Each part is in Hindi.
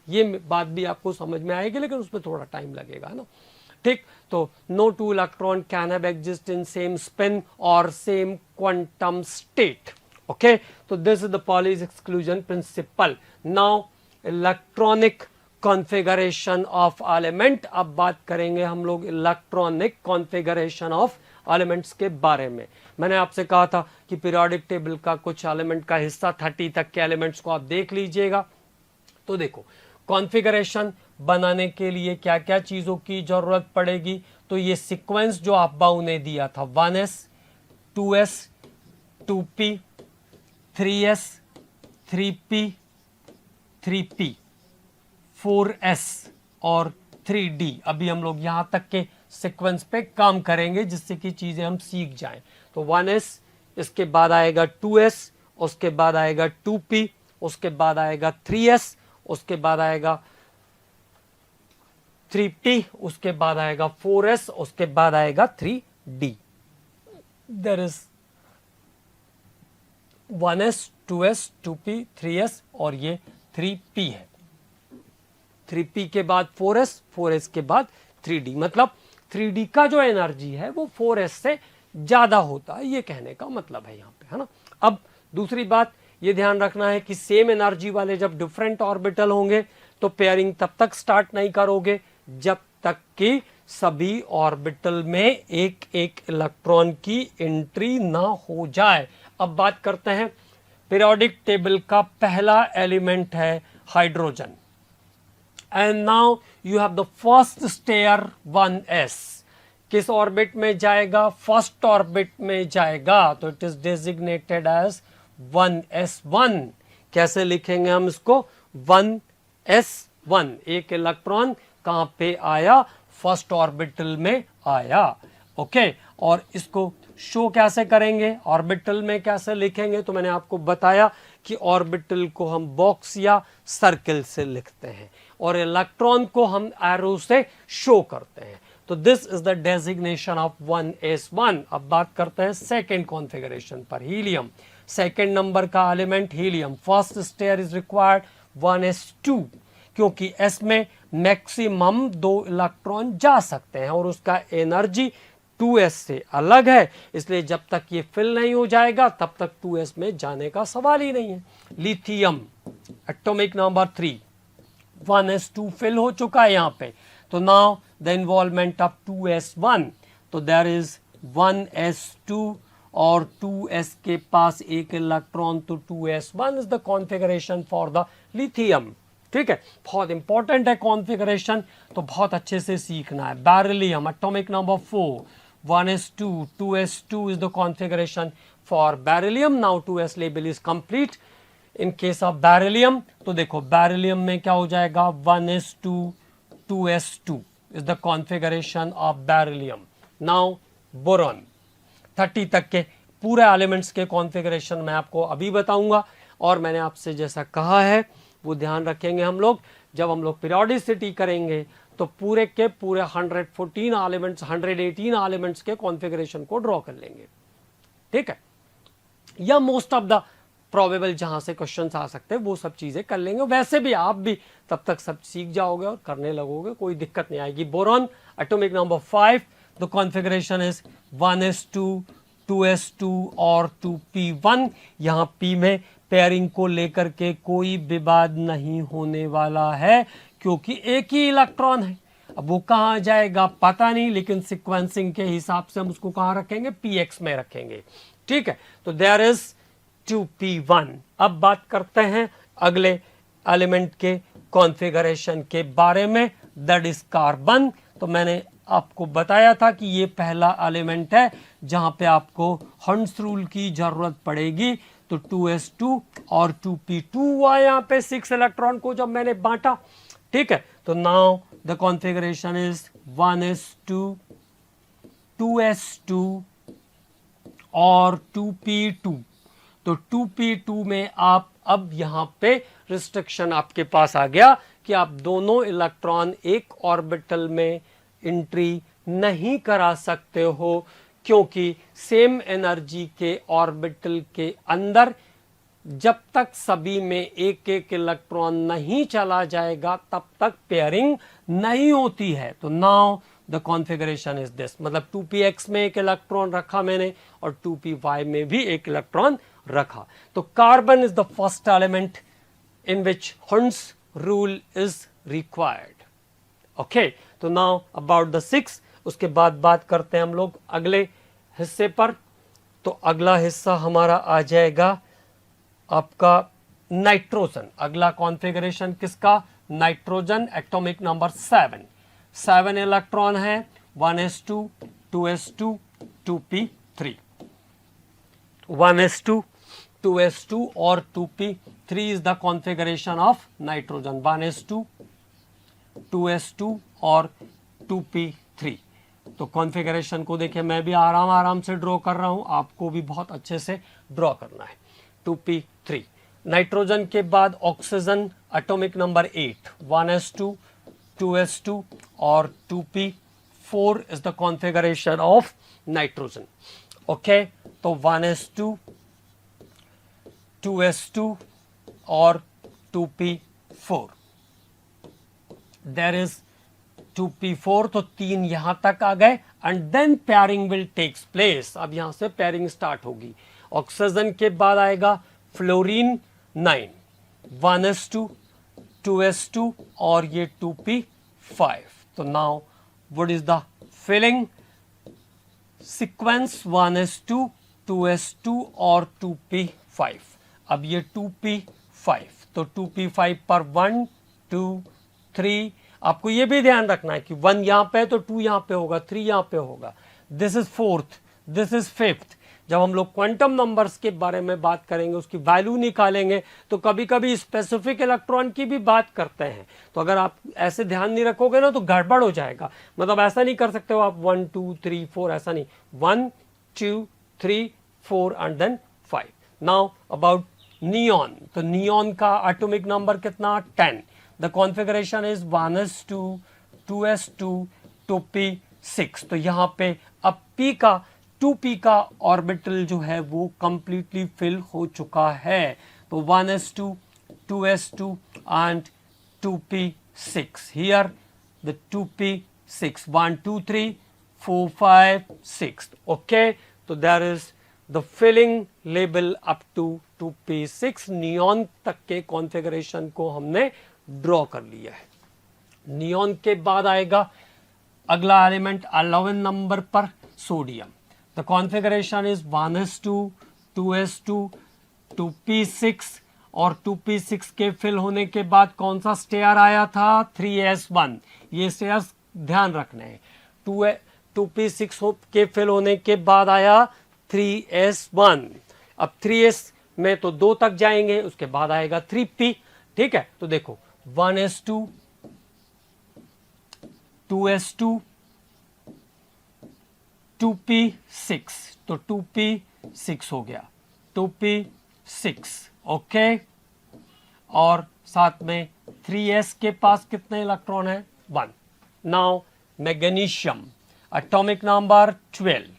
ये बात भी आपको समझ में आएगी, लेकिन उसमें थोड़ा टाइम लगेगा ना, ठीक। तो no two electron can have exist in same spin और सेम क्वांटम स्टेट, ओके। तो this is the Pauli's exclusion principle. Now electronic configuration of element, अब बात करेंगे हम लोग इलेक्ट्रॉनिक कॉन्फ़िगरेशन ऑफ एलिमेंट्स के बारे में। मैंने आपसे कहा था कि पीरियोडिक टेबल का कुछ एलिमेंट का हिस्सा 30 तक के एलिमेंट्स को आप देख लीजिएगा। तो देखो कॉन्फ़िगरेशन बनाने के लिए क्या क्या चीज़ों की ज़रूरत पड़ेगी, तो ये सीक्वेंस जो अब्बाऊ ने दिया था 1s 2s 2p 3s 3p 3p 4s और 3d, अभी हम लोग यहाँ तक के सीक्वेंस पे काम करेंगे जिससे कि चीज़ें हम सीख जाएं। तो 1s, इसके बाद आएगा 2s, उसके बाद आएगा 2p, उसके बाद आएगा 3s, उसके बाद आएगा 3p, उसके बाद आएगा 4s, उसके बाद आएगा 3d। There is 1s 2s 2p 3s और ये 3p है। 3p के बाद 4s, 4s के बाद 3d, मतलब 3d का जो एनर्जी है वो 4s से ज्यादा होता है, ये कहने का मतलब है यहाँ पे, है ना। अब दूसरी बात ये ध्यान रखना है कि सेम एनर्जी वाले जब डिफरेंट ऑर्बिटल होंगे तो पेयरिंग तब तक स्टार्ट नहीं करोगे जब तक कि सभी ऑर्बिटल में एक एक इलेक्ट्रॉन की एंट्री ना हो जाए। अब बात करते हैं पीरियोडिक टेबल का पहला एलिमेंट है hydrogen. And now you have the first stair 1s, किस ऑर्बिट में जाएगा, फर्स्ट ऑर्बिट में जाएगा, तो it is designated as 1s1। कैसे लिखेंगे हम इसको, 1s1, एक इलेक्ट्रॉन कहां पे आया, फर्स्ट ऑर्बिटल में आया, ओके। और इसको शो कैसे करेंगे, ऑर्बिटल में कैसे लिखेंगे, तो मैंने आपको बताया कि ऑर्बिटल को हम बॉक्स या सर्कल से लिखते हैं और इलेक्ट्रॉन को हम एरो से शो करते हैं। तो this is the designation of 1s1। अब बात करते हैं सेकेंड कॉन्फ़िगरेशन पर, हीलियम। सेकेंड नंबर का element helium, first stair is required 1s2, क्योंकि s में मैक्सिमम 2 इलेक्ट्रॉन जा सकते हैं और उसका एनर्जी 2s से अलग है, इसलिए जब तक ये फिल नहीं हो जाएगा तब तक 2s में जाने का सवाल ही नहीं है। Lithium atomic number 3, 1s2 fill हो चुका है यहाँ पे, तो now the involvement of 2s1, तो देयर इज 1s2 और 2s के पास एक इलेक्ट्रॉन, तो 2s1 is the configuration for the lithium, ठीक है। बहुत इंपॉर्टेंट है कॉन्फ़िगरेशन, तो बहुत अच्छे से सीखना है। Beryllium atomic number 4, 1s2 2s2 is the configuration for beryllium. Now 2s label is complete. In case of beryllium, तो देखो beryllium में क्या हो जाएगा, 1s2 2s2 is the configuration of beryllium. Now boron, 30 तक के पूरे एलिमेंट्स के कॉन्फ़िगरेशन मैं आपको अभी बताऊंगा, और मैंने आपसे जैसा कहा है वो ध्यान रखेंगे हम लोग, जब हम लोग पीरियोडिसिटी करेंगे तो पूरे के पूरे 114 एलिमेंट्स 118 एलिमेंट्स के कॉन्फ़िगरेशन को ड्रॉ कर लेंगे, ठीक है, या मोस्ट ऑफ द प्रोबेबल जहां से क्वेश्चंस आ सकते हैं वो सब चीजें कर लेंगे। वैसे भी आप भी तब तक सब सीख जाओगे और करने लगोगे, कोई दिक्कत नहीं आएगी। Boron atomic number 5, the configuration is 1s2 2s2 और 2p1। यहाँ p में पेयरिंग को लेकर के कोई विवाद नहीं होने वाला है, क्योंकि एक ही इलेक्ट्रॉन है। अब वो कहाँ जाएगा पता नहीं, लेकिन सीक्वेंसिंग के हिसाब से हम उसको कहाँ रखेंगे, px में रखेंगे, ठीक है। तो देयर इज 2p1। अब बात करते हैं अगले एलिमेंट के कॉन्फ़िगरेशन के बारे में, दैट इज कार्बन। तो मैंने आपको बताया था कि ये पहला एलिमेंट है जहां पे आपको हंस रूल की जरूरत पड़ेगी। तो 2s2 और 2p2 हुआ यहाँ पे 6 इलेक्ट्रॉन को जब मैंने बांटा, ठीक है। तो now the configuration is 1s2 2s2 और 2p2। तो 2p2 में आप अब यहाँ पे रिस्ट्रिक्शन आपके पास आ गया कि आप दोनों इलेक्ट्रॉन एक ऑर्बिटल में एंट्री नहीं करा सकते हो, क्योंकि सेम एनर्जी के ऑर्बिटल के अंदर जब तक सभी में एक एक इलेक्ट्रॉन नहीं चला जाएगा तब तक पेयरिंग नहीं होती है। तो now the configuration is this, मतलब 2px में एक इलेक्ट्रॉन रखा मैंने और 2py में भी एक इलेक्ट्रॉन रखा। तो carbon is the first element in which hertz rule is required. Okay, तो नाउ अबाउट द 6, उसके बाद बात करते हैं हम लोग अगले हिस्से पर। तो अगला हिस्सा हमारा आ जाएगा आपका नाइट्रोजन। अगला कॉन्फ़िगरेशन किसका? Nitrogen, atomic number 7। 7 इलेक्ट्रॉन है, 1s2 2s2 2p3, 1s2 2s2 और 2p3 is the configuration of nitrogen, 1s2 2s2 और 2p3। तो कॉन्फ़िगरेशन को देखिए, मैं भी आराम से ड्रॉ कर रहा हूं, आपको भी बहुत अच्छे से ड्रॉ करना है। 2p3 नाइट्रोजन के बाद oxygen, atomic number 8, 1s2 2s2 और 2p4 is the configuration of nitrogen. Okay, तो 1s2 2s2 और 2p4, देयर इज 2p4, तो 3 यहां तक आ गए and then pairing will takes place. अब यहां से पेयरिंग स्टार्ट होगी। ऑक्सीजन के बाद आएगा फ्लोरीन 9, 1s2 2s2 और ये 2p5। तो now what is the filling sequence? 1s2 2s2 और 2p5। अब ये 2p5, तो 2p5 पर 1 2 3, आपको ये भी ध्यान रखना है कि 1 यहां पे है तो 2 यहां पे होगा, 3 यहां पे होगा, this is 4th, this is 5th। जब हम लोग क्वांटम नंबर्स के बारे में बात करेंगे, उसकी वैल्यू निकालेंगे, तो कभी कभी स्पेसिफिक इलेक्ट्रॉन की भी बात करते हैं। तो अगर आप ऐसे ध्यान नहीं रखोगे ना तो गड़बड़ हो जाएगा। मतलब ऐसा नहीं कर सकते हो आप 1 2 3 4, ऐसा नहीं, 1 2 3 4 and then 5। Now about neon. तो नियॉन का एटॉमिक नंबर कितना? 10। The configuration is 1s2 2s2 2p6। तो यहां पे अब p का 2p का ऑर्बिटल जो है वो कंप्लीटली फिल हो चुका है। तो 1s2 2s2 and 2p6, here the 2p6, 1 2 3 4 5 6। Okay, तो there is the filling level up to 2p6। Neon तक के कॉन्फ़िगरेशन को हमने ड्रॉ कर लिया है। नियॉन के बाद आएगा अगला एलिमेंट 11 नंबर पर, sodium. The configuration is 1s2 2s2 2p6 और 2p6 के फिल होने के बाद कौन सा स्टेयर आया था? 3s1। ये स्टेयर ध्यान रखने हैं। 2p6 के फिल होने के बाद आया 3s1। अब 3s में तो 2 तक जाएंगे, उसके बाद आएगा 3p। ठीक है, तो देखो 1s2 2s2 2p6, तो 2p6 हो गया, 2p6। ओके, और साथ में 3s के पास कितने इलेक्ट्रॉन है? 1। Now magnesium, atomic number 12।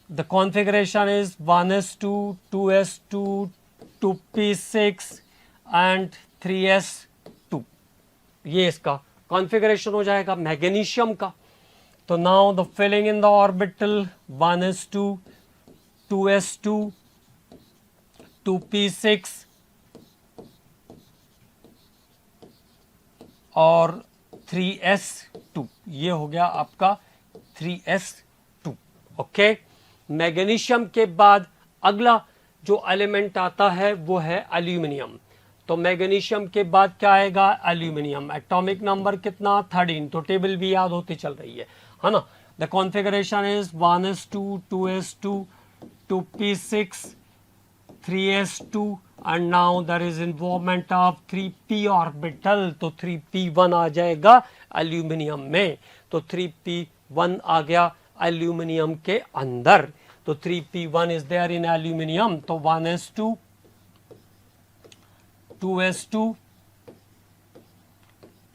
The configuration is 1s2 2s2 2p6 and 3s2। ये इसका कॉन्फ़िगरेशन हो जाएगा मैग्नीशियम का। तो now the filling in the orbital 1s2 2s2 2p6 और 3s2, ये हो गया आपका 3s2। ओके, मैग्नीशियम के बाद अगला जो एलिमेंट आता है वो है एल्यूमिनियम। तो मैग्नीशियम के बाद क्या आएगा? एल्यूमिनियम। एटॉमिक नंबर कितना? 13। तो टेबल भी याद होती चल रही है ना। The configuration is 1s2 2s2 2p6 3s2 and now there is involvement of 3p orbital. तो 3p1 आ जाएगा एल्यूमिनियम में। तो 3p1 आ गया एल्यूमिनियम के अंदर। तो 3p1 is there in aluminium. तो 1s2 2s2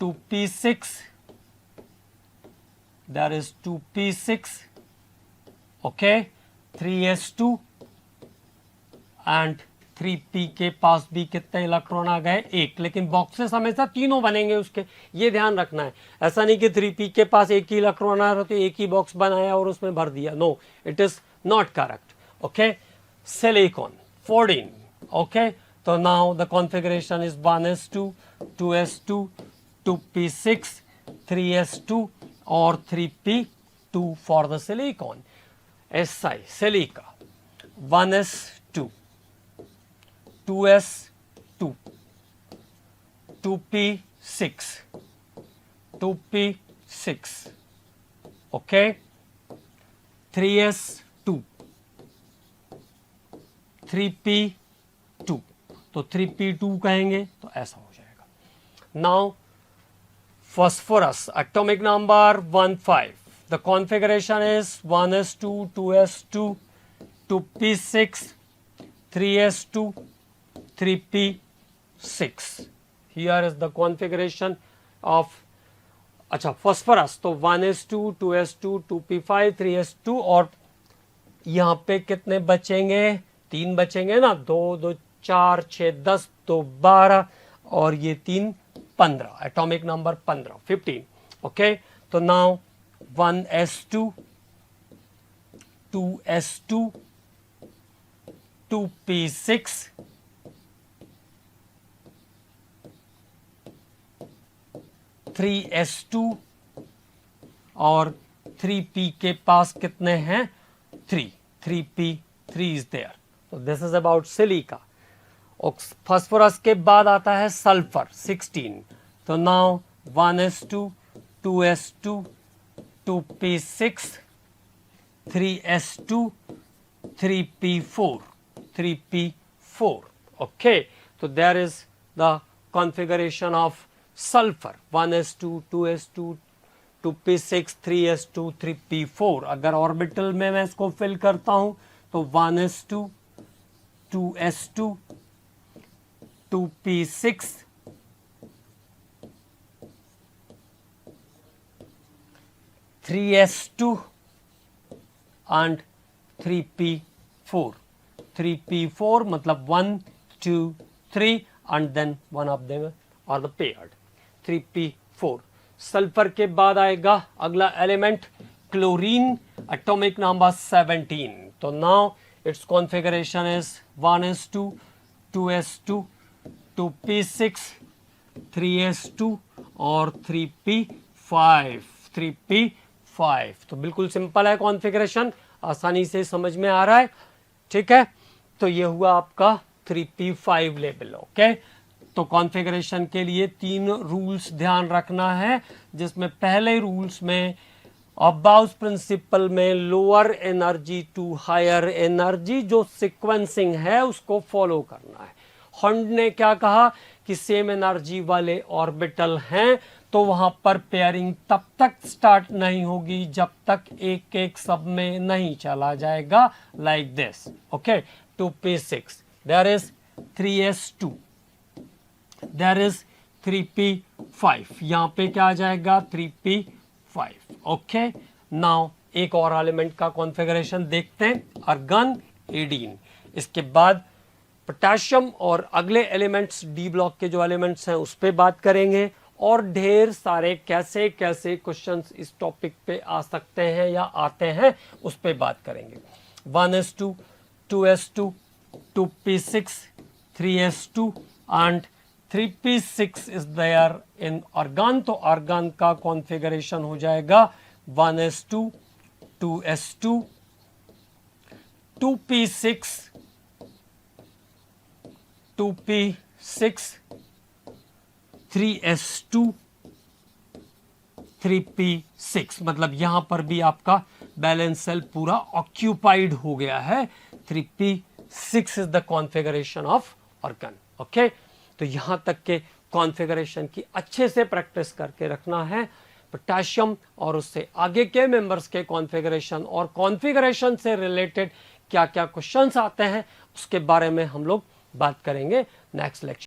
2p6, there is 2p6, okay, 3s2 and 3p के पास भी कितने इलेक्ट्रॉन आ गए? एक। लेकिन बॉक्सेस हमेशा तीनों बनेंगे उसके, ये ध्यान रखना है। ऐसा नहीं कि 3p के पास एक ही इलेक्ट्रॉन आ रहा तो एक ही बॉक्स बनाया और उसमें भर दिया। No, it is not correct. Okay, silicon 14। Okay, तो now the configuration is 1s2, 2s2, 2p6, 3s2 और 3p2 for the silicon. Si silica 1s2, 2s2, 2p6, 2p6, okay, 3s2, 3p2, तो 3p2 कहेंगे तो ऐसा हो जाएगा। Now phosphorus atomic number 15, the configuration is 1s2, 2s2, 2p6, 3s2, 3p6. Here is the configuration of अच्छा phosphorus, तो 1s2, 2s2, 2p5, 3s2 और यहाँ पे कितने बचेंगे? 3 बचेंगे ना, 2 2 4 6 10, 2 12 और ये 3 15, एटॉमिक नंबर 15, 15। ओके, तो now 1s2, 2s2, 2p6, 3s2 और 3p के पास कितने हैं? 3p3 is there. तो this is about silica. Phosphorus के बाद आता है सल्फर 16। तो now 1s2, 2s2, 2p6, 3s2, 3p4, 3p4. Okay, so there is the configuration of sulfur 1s2, 2s2, 2p6, 3s2, 3p4। अगर ऑर्बिटल में मैं इसको फिल करता हूं तो 1s2, 2s2, 2p6, 3s2 and 3p4। 3p4 मतलब 1 2 3 and then one of them are the paired 3p4। Sulphur के बाद आएगा अगला एलिमेंट क्लोरीन, एटॉमिक नंबर 17। तो now it's configuration is 1s2, 2s2, 2p6, 3s2 और 3p5, 3p5। तो बिल्कुल सिंपल है कॉन्फ़िगरेशन, आसानी से समझ में आ रहा है। ठीक है, तो ये हुआ आपका 3p5 लेवल। ओके, तो कॉन्फ़िगरेशन के लिए 3 रूल्स ध्यान रखना है, जिसमें पहले रूल्स में अबाउस प्रिंसिपल में lower energy to higher energy जो सीक्वेंसिंग है उसको फॉलो करना है। हंड ने क्या कहा कि सेम एनर्जी वाले ऑर्बिटल हैं तो वहां पर पेयरिंग तब तक स्टार्ट नहीं होगी जब तक एक एक सब में नहीं चला जाएगा, like this. Okay, 2p6, there is 3s2, there is 3p5, यहां पे क्या आ जाएगा? 3p5। ओके, नाउ एक और एलिमेंट का कॉन्फ़िगरेशन देखते हैं, आर्गन 18। इसके बाद पोटेशियम और अगले एलिमेंट्स डी ब्लॉक के जो एलिमेंट्स हैं उस पर बात करेंगे, और ढेर सारे कैसे कैसे क्वेश्चंस इस टॉपिक पे आ सकते हैं या आते हैं उस पर बात करेंगे। 1s2, 2s2, 2p6, 3s2 and 3p6 is there in argon. तो आर्गन का कॉन्फ़िगरेशन हो जाएगा 1s2, 2s2, 2p6, 2p6, 3s2, 3p6। मतलब यहां पर भी आपका बैलेंस सेल पूरा ऑक्यूपाइड हो गया है। 3p6 is the configuration of argon. Okay, तो यहां तक के कॉन्फ़िगरेशन की अच्छे से प्रैक्टिस करके रखना है। पोटेशियम और उससे आगे के मेंबर्स के कॉन्फ़िगरेशन और कॉन्फ़िगरेशन से रिलेटेड क्या क्या क्वेश्चंस आते हैं उसके बारे में हम लोग बात करेंगे नेक्स्ट लेक्चर।